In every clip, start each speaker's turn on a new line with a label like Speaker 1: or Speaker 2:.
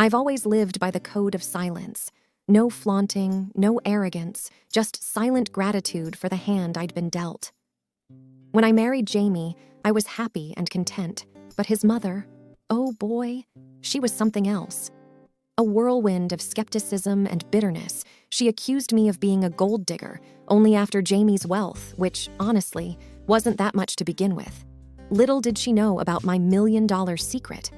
Speaker 1: I've always lived by the code of silence. No flaunting, no arrogance, just silent gratitude for the hand I'd been dealt. When I married Jamie, I was happy and content, but his mother, oh boy, she was something else. A whirlwind of skepticism and bitterness, she accused me of being a gold digger, only after Jamie's wealth, which, honestly, wasn't that much to begin with. Little did she know about my $1 million secret.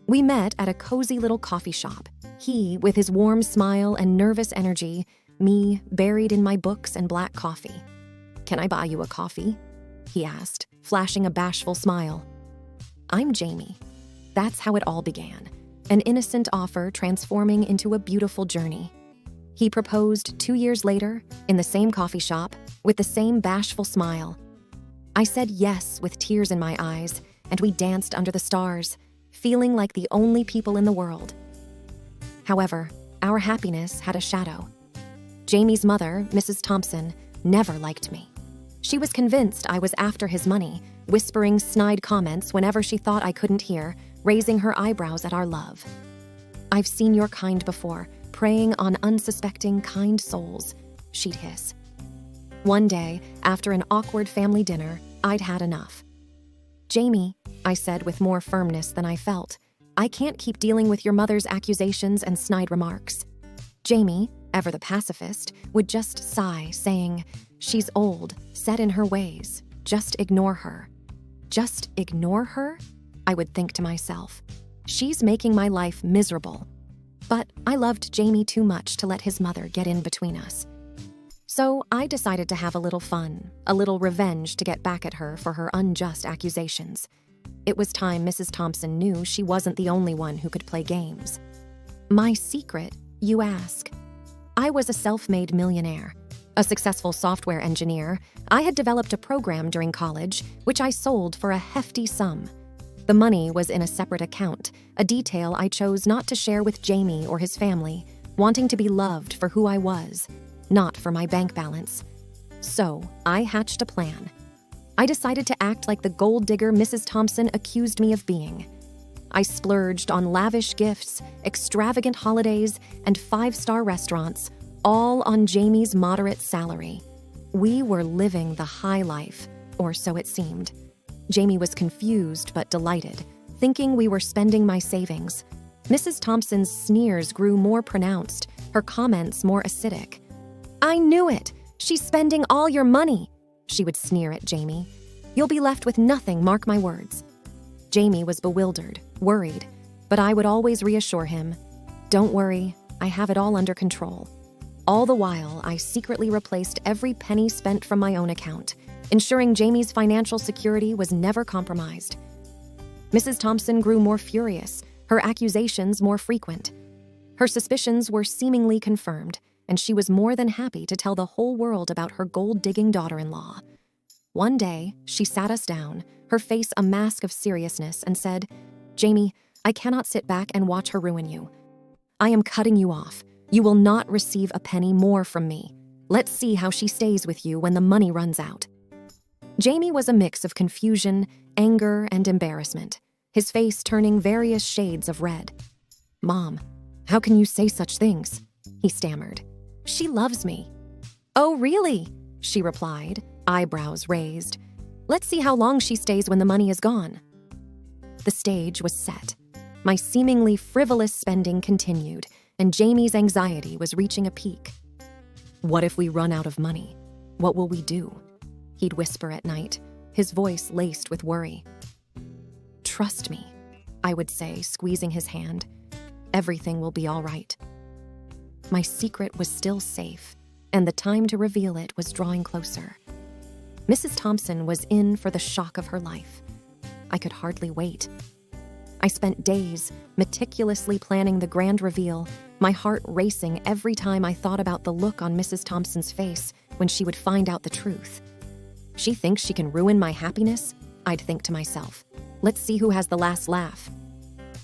Speaker 1: We met at a cozy little coffee shop. He, with his warm smile and nervous energy, me, buried in my books and black coffee. "Can I buy you a coffee?" he asked, flashing a bashful smile. I'm Jamie. That's how it all began. An innocent offer transforming into a beautiful journey. He proposed 2 years later, in the same coffee shop, with the same bashful smile. I said yes with tears in my eyes, and we danced under the stars, feeling like the only people in the world. However, our happiness had a shadow. Jamie's mother, Mrs. Thompson, never liked me. She was convinced I was after his money, whispering snide comments whenever she thought I couldn't hear, raising her eyebrows at our love. "I've seen your kind before, preying on unsuspecting, kind souls," she'd hiss. One day, after an awkward family dinner, I'd had enough. "Jamie," I said with more firmness than I felt, "I can't keep dealing with your mother's accusations and snide remarks." Jamie, ever the pacifist, would just sigh, saying, "She's old, set in her ways. Just ignore her." Just ignore her? I would think to myself. She's making my life miserable. But I loved Jamie too much to let his mother get in between us. So I decided to have a little fun, a little revenge to get back at her for her unjust accusations. It was time Mrs. Thompson knew she wasn't the only one who could play games. My secret, you ask? I was a self-made millionaire. A successful software engineer, I had developed a program during college, which I sold for a hefty sum. The money was in a separate account, a detail I chose not to share with Jamie or his family, wanting to be loved for who I was, not for my bank balance. So I hatched a plan. I decided to act like the gold digger Mrs. Thompson accused me of being. I splurged on lavish gifts, extravagant holidays, and 5-star restaurants, all on Jamie's moderate salary. We were living the high life, or so it seemed. Jamie was confused but delighted, thinking we were spending my savings. Mrs. Thompson's sneers grew more pronounced, her comments more acidic. "I knew it! She's spending all your money!" she would sneer at Jamie. "You'll be left with nothing, mark my words." Jamie was bewildered, worried, but I would always reassure him, "Don't worry, I have it all under control." All the while, I secretly replaced every penny spent from my own account, ensuring Jamie's financial security was never compromised. Mrs. Thompson grew more furious, her accusations more frequent. Her suspicions were seemingly confirmed, and she was more than happy to tell the whole world about her gold-digging daughter-in-law. One day, she sat us down, her face a mask of seriousness, and said, "Jamie, I cannot sit back and watch her ruin you. I am cutting you off. You will not receive a penny more from me. Let's see how she stays with you when the money runs out." Jamie was a mix of confusion, anger, and embarrassment, his face turning various shades of red. "Mom, how can you say such things?" he stammered. "She loves me." "Oh, really?" she replied, eyebrows raised. "Let's see how long she stays when the money is gone." The stage was set. My seemingly frivolous spending continued, and Jamie's anxiety was reaching a peak. "What if we run out of money? What will we do?" he'd whisper at night, his voice laced with worry. "Trust me," I would say, squeezing his hand. "Everything will be all right." My secret was still safe, and the time to reveal it was drawing closer. Mrs. Thompson was in for the shock of her life. I could hardly wait. I spent days meticulously planning the grand reveal, my heart racing every time I thought about the look on Mrs. Thompson's face when she would find out the truth. She thinks she can ruin my happiness? I'd think to myself. Let's see who has the last laugh.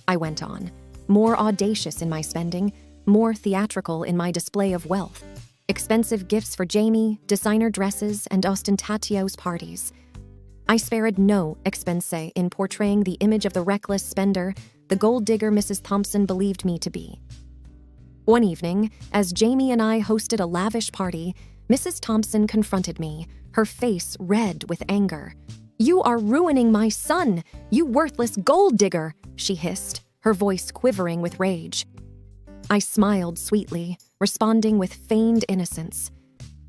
Speaker 1: I went on, more audacious in my spending, more theatrical in my display of wealth. Expensive gifts for Jamie, designer dresses, and ostentatious parties. I spared no expense in portraying the image of the reckless spender, the gold digger Mrs. Thompson believed me to be. One evening, as Jamie and I hosted a lavish party, Mrs. Thompson confronted me, her face red with anger. "You are ruining my son, you worthless gold digger," she hissed, her voice quivering with rage. I smiled sweetly, responding with feigned innocence.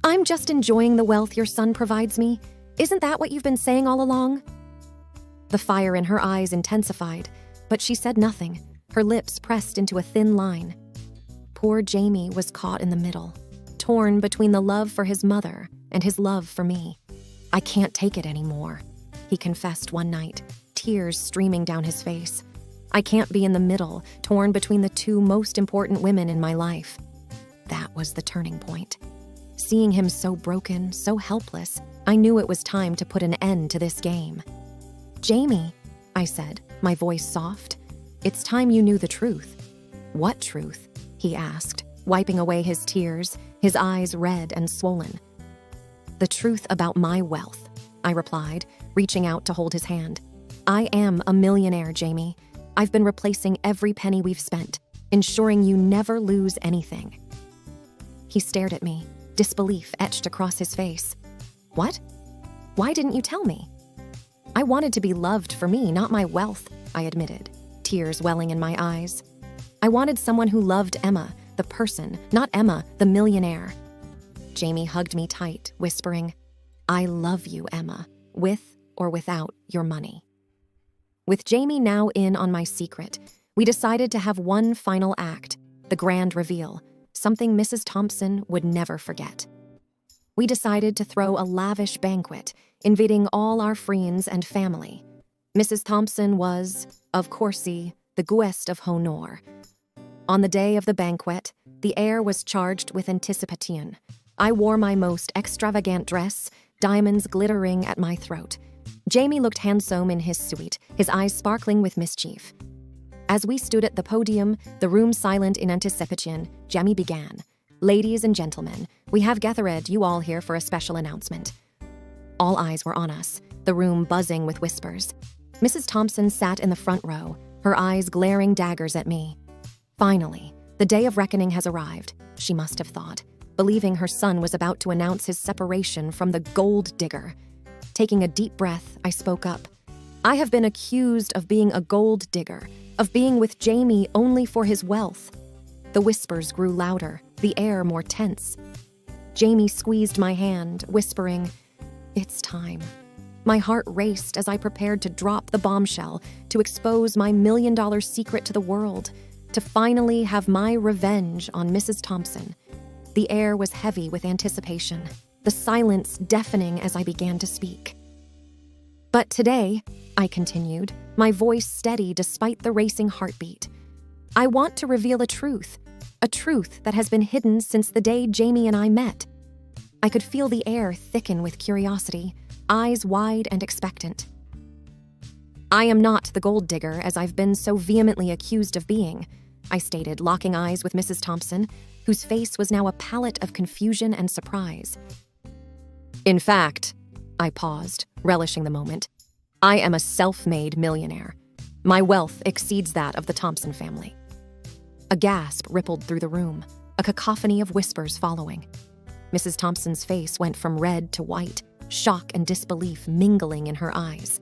Speaker 1: "I'm just enjoying the wealth your son provides me. Isn't that what you've been saying all along?" The fire in her eyes intensified, but she said nothing, her lips pressed into a thin line. Poor Jamie was caught in the middle, torn between the love for his mother and his love for me. "I can't take it anymore," he confessed one night, tears streaming down his face. "I can't be in the middle, torn between the two most important women in my life." That was the turning point. Seeing him so broken, so helpless, I knew it was time to put an end to this game. "Jamie," I said, my voice soft, "it's time you knew the truth." "What truth?" he asked, wiping away his tears, his eyes red and swollen. "The truth about my wealth," I replied, reaching out to hold his hand. "I am a millionaire, Jamie. I've been replacing every penny we've spent, ensuring you never lose anything." He stared at me, disbelief etched across his face. "What? Why didn't you tell me?" "I wanted to be loved for me, not my wealth," I admitted, tears welling in my eyes. "I wanted someone who loved Emma, the person, not Emma, the millionaire." Jamie hugged me tight, whispering, "I love you, Emma, with or without your money." With Jamie now in on my secret, we decided to have one final act, the grand reveal, something Mrs. Thompson would never forget. We decided to throw a lavish banquet, inviting all our friends and family. Mrs. Thompson was, of course, the guest of honor. On the day of the banquet, the air was charged with anticipation. I wore my most extravagant dress, diamonds glittering at my throat. Jamie looked handsome in his suite, his eyes sparkling with mischief. As we stood at the podium, the room silent in anticipation, Jamie began. "Ladies and gentlemen, we have gathered you all here for a special announcement." All eyes were on us, the room buzzing with whispers. Mrs. Thompson sat in the front row, her eyes glaring daggers at me. Finally, the day of reckoning has arrived, she must have thought, believing her son was about to announce his separation from the gold digger. Taking a deep breath, I spoke up. "I have been accused of being a gold digger, of being with Jamie only for his wealth." The whispers grew louder, the air more tense. Jamie squeezed my hand, whispering, "It's time." My heart raced as I prepared to drop the bombshell, to expose my $1,000,000 secret to the world, to finally have my revenge on Mrs. Thompson. The air was heavy with anticipation, the silence deafening as I began to speak. "But today," I continued, my voice steady despite the racing heartbeat, "I want to reveal a truth that has been hidden since the day Jamie and I met." I could feel the air thicken with curiosity, eyes wide and expectant. "I am not the gold digger as I've been so vehemently accused of being," I stated, locking eyes with Mrs. Thompson, whose face was now a palette of confusion and surprise. "In fact," I paused, relishing the moment, "I am a self-made millionaire. My wealth exceeds that of the Thompson family." A gasp rippled through the room, a cacophony of whispers following. Mrs. Thompson's face went from red to white, shock and disbelief mingling in her eyes.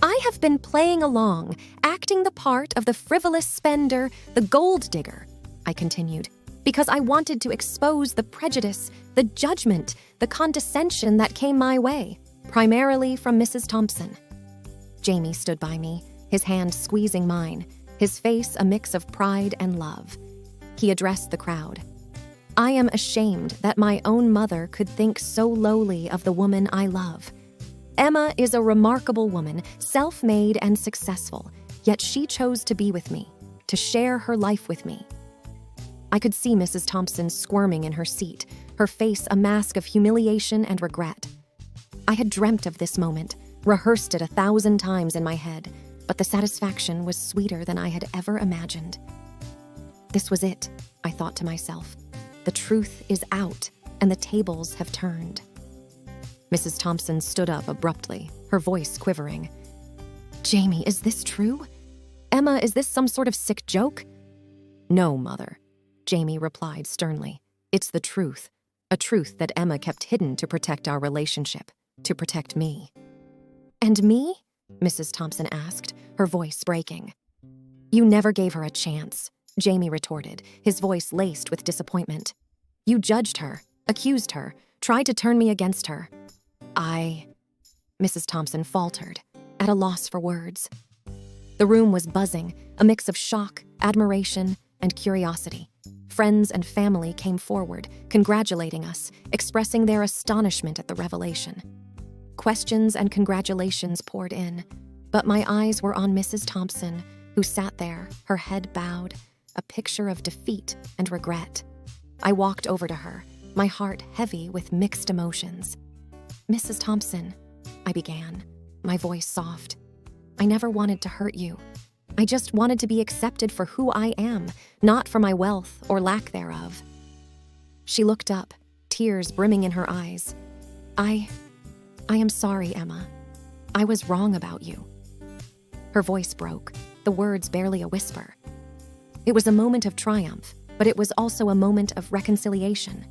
Speaker 1: "I have been playing along, acting the part of the frivolous spender, the gold digger," I continued, "because I wanted to expose the prejudice, the judgment, the condescension that came my way, primarily from Mrs. Thompson." Jamie stood by me, his hand squeezing mine, his face a mix of pride and love. He addressed the crowd. "I am ashamed that my own mother could think so lowly of the woman I love. Emma is a remarkable woman, self-made and successful, yet she chose to be with me, to share her life with me." I could see Mrs. Thompson squirming in her seat, her face a mask of humiliation and regret. I had dreamt of this moment, rehearsed it 1,000 times in my head, but the satisfaction was sweeter than I had ever imagined. This was it, I thought to myself. The truth is out, and the tables have turned. Mrs. Thompson stood up abruptly, her voice quivering. "Jamie, is this true? Emma, is this some sort of sick joke? No, Mother, Jamie replied sternly. It's the truth. A truth that Emma kept hidden to protect our relationship, to protect me. And me? Mrs. Thompson asked, her voice breaking. You never gave her a chance, Jamie retorted, his voice laced with disappointment. You judged her, accused her, tried to turn me against her. Mrs. Thompson faltered, at a loss for words. The room was buzzing, a mix of shock, admiration, and curiosity. Friends and family came forward, congratulating us, expressing their astonishment at the revelation. Questions and congratulations poured in, but my eyes were on Mrs. Thompson, who sat there, her head bowed, a picture of defeat and regret. I walked over to her, my heart heavy with mixed emotions. Mrs. Thompson, I began, my voice soft. I never wanted to hurt you. I just wanted to be accepted for who I am, not for my wealth or lack thereof. She looked up, tears brimming in her eyes. I am sorry, Emma. I was wrong about you. Her voice broke, the words barely a whisper. It was a moment of triumph, but it was also a moment of reconciliation.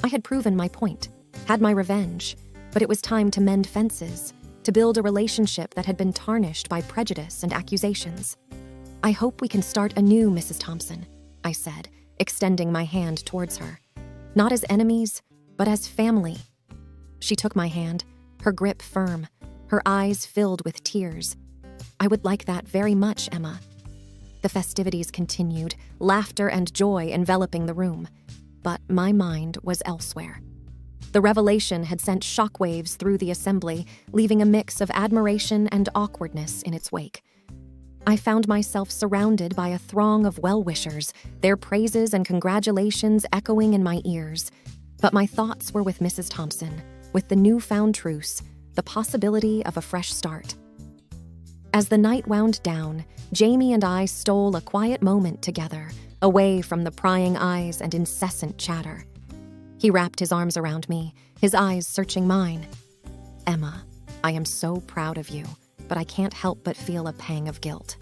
Speaker 1: I had proven my point, had my revenge, but it was time to mend fences, to build a relationship that had been tarnished by prejudice and accusations. I hope we can start anew, Mrs. Thompson, I said, extending my hand towards her. Not as enemies, but as family. She took my hand, her grip firm, her eyes filled with tears. I would like that very much, Emma. The festivities continued, laughter and joy enveloping the room. But my mind was elsewhere. The revelation had sent shockwaves through the assembly, leaving a mix of admiration and awkwardness in its wake. I found myself surrounded by a throng of well-wishers, their praises and congratulations echoing in my ears. But my thoughts were with Mrs. Thompson, with the newfound truce, the possibility of a fresh start. As the night wound down, Jamie and I stole a quiet moment together, away from the prying eyes and incessant chatter. He wrapped his arms around me, his eyes searching mine. Emma, I am so proud of you, but I can't help but feel a pang of guilt.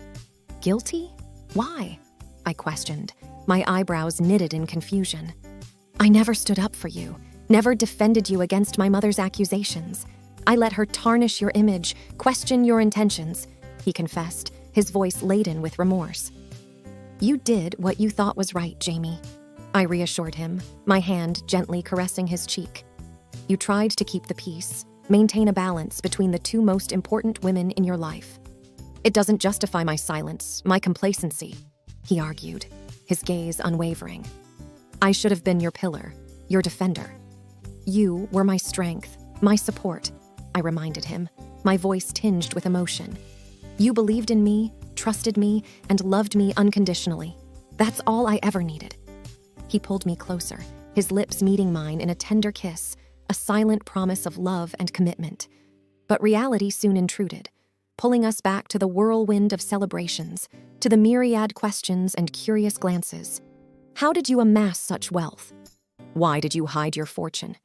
Speaker 1: Guilty? Why? I questioned, my eyebrows knitted in confusion. I never stood up for you, never defended you against my mother's accusations. I let her tarnish your image, question your intentions, he confessed, his voice laden with remorse. You did what you thought was right, Jamie, I reassured him, my hand gently caressing his cheek. You tried to keep the peace, maintain a balance between the two most important women in your life. It doesn't justify my silence, my complacency, he argued, his gaze unwavering. I should have been your pillar, your defender. You were my strength, my support, I reminded him, my voice tinged with emotion. You believed in me, trusted me, and loved me unconditionally. That's all I ever needed. He pulled me closer, his lips meeting mine in a tender kiss, a silent promise of love and commitment. But reality soon intruded, pulling us back to the whirlwind of celebrations, to the myriad questions and curious glances. How did you amass such wealth? Why did you hide your fortune?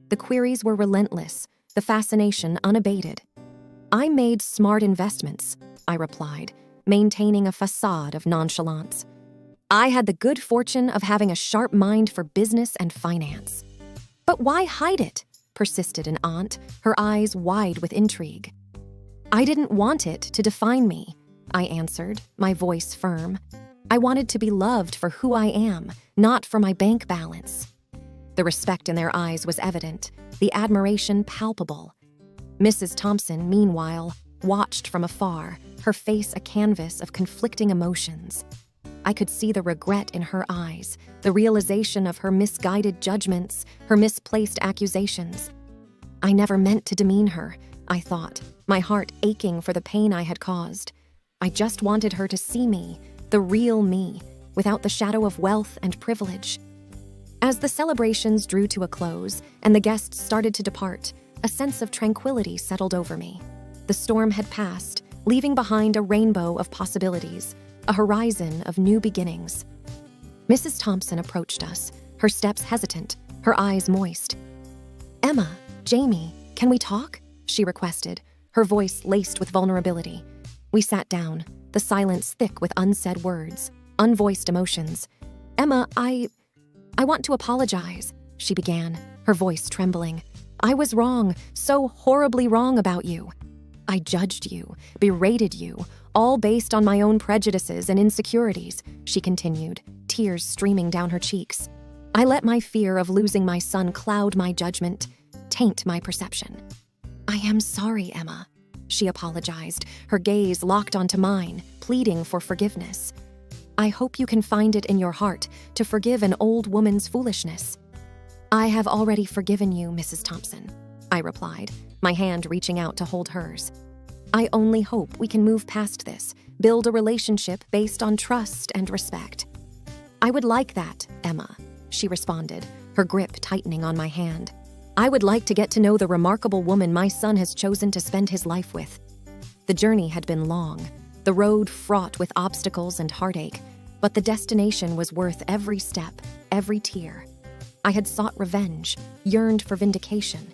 Speaker 1: The queries were relentless, the fascination unabated. I made smart investments, I replied, maintaining a facade of nonchalance. I had the good fortune of having a sharp mind for business and finance. But why hide it? Persisted an aunt, her eyes wide with intrigue. I didn't want it to define me, I answered, my voice firm. I wanted to be loved for who I am, not for my bank balance. The respect in their eyes was evident, the admiration palpable. Mrs. Thompson, meanwhile, watched from afar, her face a canvas of conflicting emotions. I could see the regret in her eyes, the realization of her misguided judgments, her misplaced accusations. I never meant to demean her, I thought, my heart aching for the pain I had caused. I just wanted her to see me, the real me, without the shadow of wealth and privilege. As the celebrations drew to a close and the guests started to depart, a sense of tranquility settled over me. The storm had passed, leaving behind a rainbow of possibilities, a horizon of new beginnings. Mrs. Thompson approached us, her steps hesitant, her eyes moist. Emma, Jamie, can we talk? She requested, her voice laced with vulnerability. We sat down, the silence thick with unsaid words, unvoiced emotions. "Emma, I want to apologize," she began, her voice trembling. "I was wrong, so horribly wrong about you. I judged you, berated you, all based on my own prejudices and insecurities," she continued, tears streaming down her cheeks. "I let my fear of losing my son cloud my judgment, taint my perception." "I am sorry, Emma," she apologized, her gaze locked onto mine, pleading for forgiveness. "I hope you can find it in your heart to forgive an old woman's foolishness." "I have already forgiven you, Mrs. Thompson," I replied, my hand reaching out to hold hers. "I only hope we can move past this, build a relationship based on trust and respect." "I would like that, Emma," she responded, her grip tightening on my hand. "I would like to get to know the remarkable woman my son has chosen to spend his life with." The journey had been long, the road fraught with obstacles and heartache, but the destination was worth every step, every tear. I had sought revenge, yearned for vindication,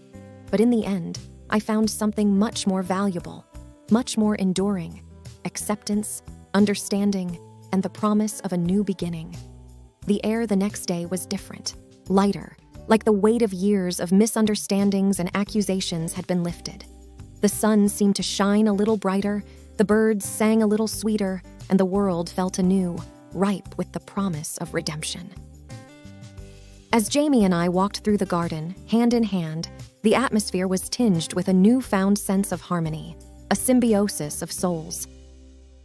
Speaker 1: but in the end, I found something much more valuable, much more enduring: acceptance, understanding, and the promise of a new beginning. The air the next day was different, lighter, like the weight of years of misunderstandings and accusations had been lifted. The sun seemed to shine a little brighter, the birds sang a little sweeter, and the world felt anew, ripe with the promise of redemption. As Jamie and I walked through the garden, hand in hand, the atmosphere was tinged with a newfound sense of harmony, a symbiosis of souls.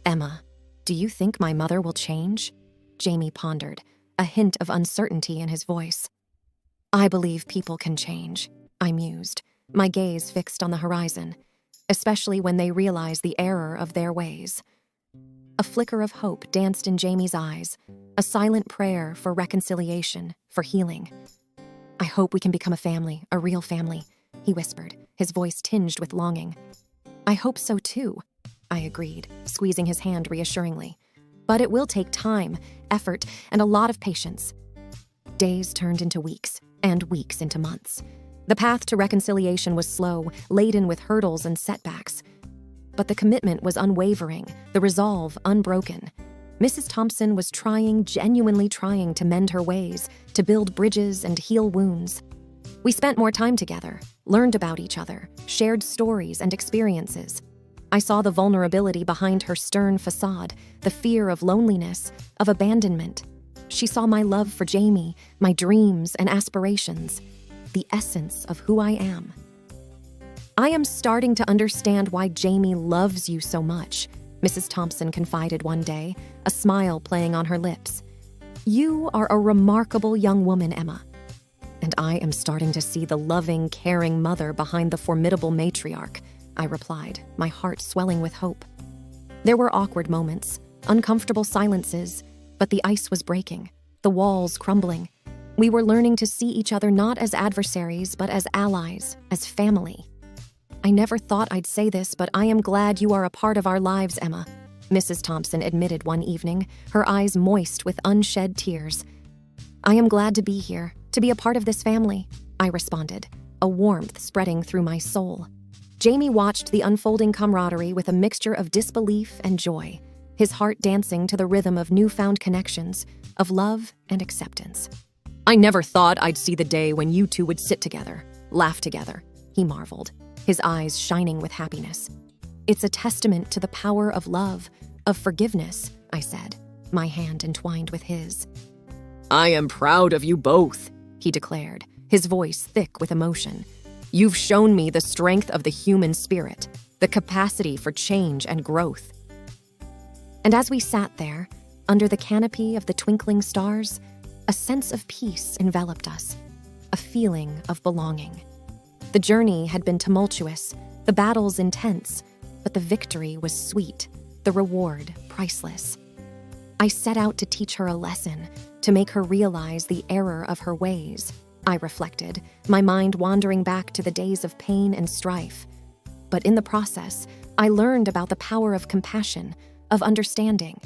Speaker 1: "Emma, do you think my mother will change?" Jamie pondered, a hint of uncertainty in his voice. "I believe people can change," I mused, my gaze fixed on the horizon, especially when they realize the error of their ways. A flicker of hope danced in Jamie's eyes, a silent prayer for reconciliation, for healing. "I hope we can become a family, a real family," he whispered, his voice tinged with longing. "I hope so too," I agreed, squeezing his hand reassuringly. "But it will take time, effort, and a lot of patience." Days turned into weeks, and weeks into months. The path to reconciliation was slow, laden with hurdles and setbacks. But the commitment was unwavering, the resolve unbroken. Mrs. Thompson was genuinely trying to mend her ways, to build bridges and heal wounds. We spent more time together, learned about each other, shared stories and experiences. I saw the vulnerability behind her stern facade, the fear of loneliness, of abandonment. She saw my love for Jamie, my dreams and aspirations, the essence of who I am. "I am starting to understand why Jamie loves you so much," Mrs. Thompson confided one day, a smile playing on her lips. "You are a remarkable young woman, Emma." "And I am starting to see the loving, caring mother behind the formidable matriarch," I replied, my heart swelling with hope. There were awkward moments, uncomfortable silences, but the ice was breaking, the walls crumbling. We were learning to see each other not as adversaries, but as allies, as family. "I never thought I'd say this, but I am glad you are a part of our lives, Emma," Mrs. Thompson admitted one evening, her eyes moist with unshed tears. "I am glad to be here, to be a part of this family," I responded, a warmth spreading through my soul. Jamie watched the unfolding camaraderie with a mixture of disbelief and joy, his heart dancing to the rhythm of newfound connections, of love and acceptance. "I never thought I'd see the day when you two would sit together, laugh together," he marveled, his eyes shining with happiness. "It's a testament to the power of love, of forgiveness," I said, my hand entwined with his. "I am proud of you both," he declared, his voice thick with emotion. "You've shown me the strength of the human spirit, the capacity for change and growth." And as we sat there, under the canopy of the twinkling stars, a sense of peace enveloped us, a feeling of belonging. The journey had been tumultuous, the battles intense, but the victory was sweet, the reward priceless. I set out to teach her a lesson, to make her realize the error of her ways, I reflected, my mind wandering back to the days of pain and strife. But in the process, I learned about the power of compassion, of understanding.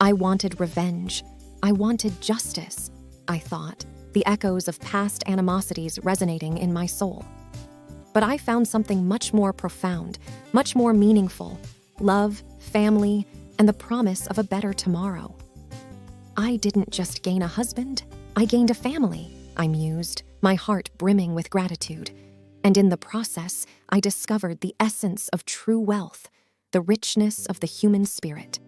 Speaker 1: I wanted revenge. I wanted justice, I thought, the echoes of past animosities resonating in my soul. But I found something much more profound, much more meaningful: love, family, and the promise of a better tomorrow. I didn't just gain a husband, I gained a family, I mused, my heart brimming with gratitude. And in the process, I discovered the essence of true wealth, the richness of the human spirit.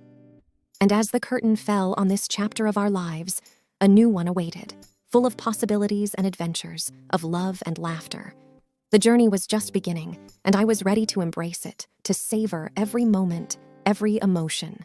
Speaker 1: And as the curtain fell on this chapter of our lives, a new one awaited, full of possibilities and adventures, of love and laughter. The journey was just beginning, and I was ready to embrace it, to savor every moment, every emotion.